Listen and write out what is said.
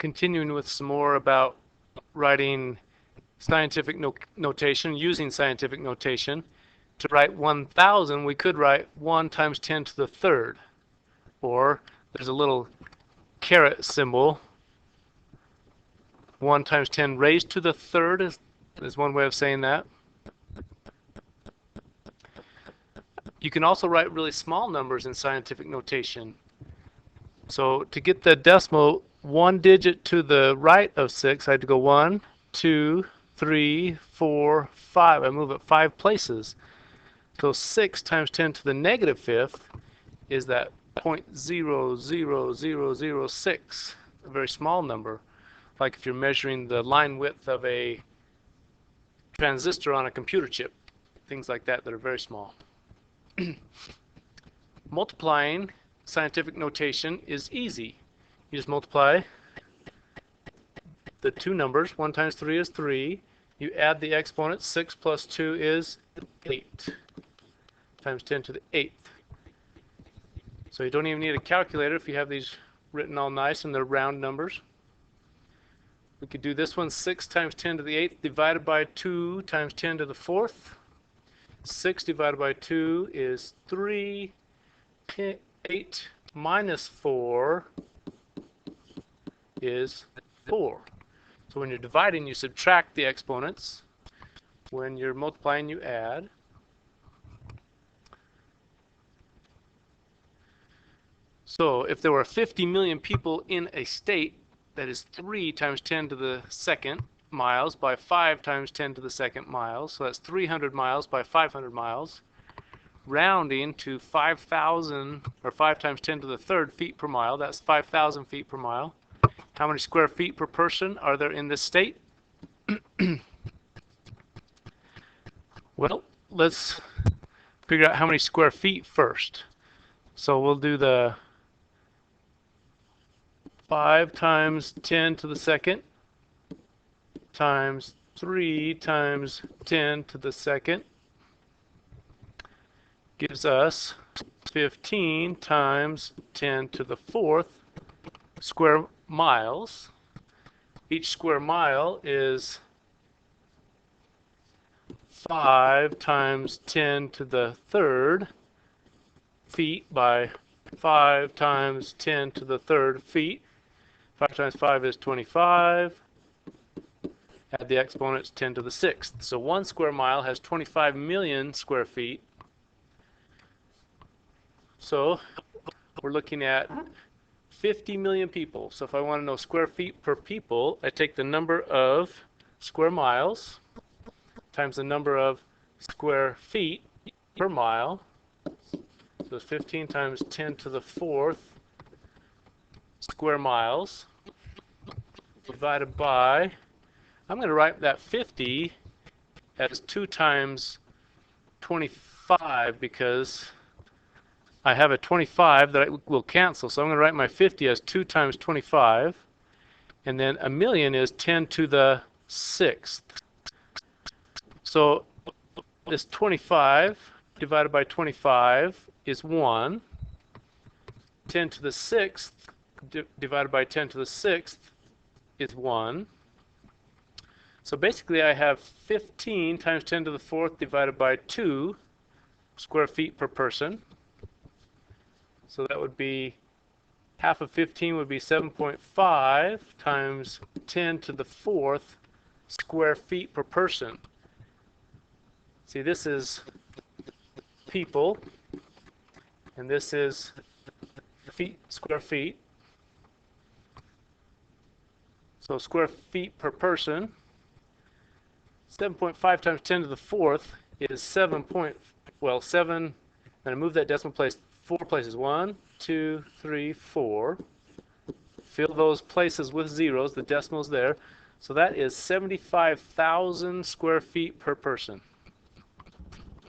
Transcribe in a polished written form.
continuing with some more about writing scientific notation, using scientific notation. To write 1,000, we could write 1 times 10 to the third, or there's a little caret symbol. 1 times 10 raised to the third is one way of saying that. You can also write really small numbers in scientific notation. So to get the decimal 1 digit to the right of 6, I had to go 1, 2, 3, 4, 5. I move it 5 places. So 6 times 10 to the negative fifth is that 0.00006, a very small number, like if you're measuring the line width of a transistor on a computer chip, things like that that are very small. Multiplying scientific notation is easy. You just multiply the two numbers. 1 times 3 is 3. You add the exponents. 6 plus 2 is 8 times 10 to the 8th. So you don't even need a calculator if you have these written all nice and they're round numbers. We could do this one. 6 times 10 to the 8th divided by 2 times 10 to the 4th. 6 divided by 2 is 3. 8 minus 4 is 4. So when you're dividing, you subtract the exponents. When you're multiplying, you add. So if there were 50 million people in a state, that is 3 times 10 to the second miles by 5 times 10 to the second miles. So that's 300 miles by 500 miles. Rounding to 5,000, or 5 times 10 to the third feet per mile. That's 5,000 feet per mile. How many square feet per person are there in this state? Well, let's figure out how many square feet first. So we'll do the 5 times 10 to the second times 3 times 10 to the second gives us 15 times 10 to the fourth square miles. Each square mile is 5 times 10 to the third feet by 5 times 10 to the third feet. 5 times 5 is 25. Add the exponents, 10 to the sixth. So 1 square mile has 25 million square feet. So we're looking at 50 million people. So if I want to know square feet per people, I take the number of square miles times the number of square feet per mile. So it's 15 times 10 to the fourth square miles divided by, I'm going to write that 50 as 2 times 25 because I have a 25 that I will cancel. So I'm going to write my 50 as 2 times 25. And then a million is 10 to the sixth. So this 25 divided by 25 is 1. 10 to the sixth divided by 10 to the sixth is 1. So basically I have 15 times 10 to the fourth divided by 2 square feet per person. So that would be, half of 15 would be 7.5 times 10 to the fourth square feet per person. See, this is people, and this is feet, square feet. So square feet per person, 7.5 times 10 to the fourth is 7, and I move that decimal place 4 places. 1, 2, 3, 4. Fill those places with zeros, the decimal's there. So that is 75,000 square feet per person.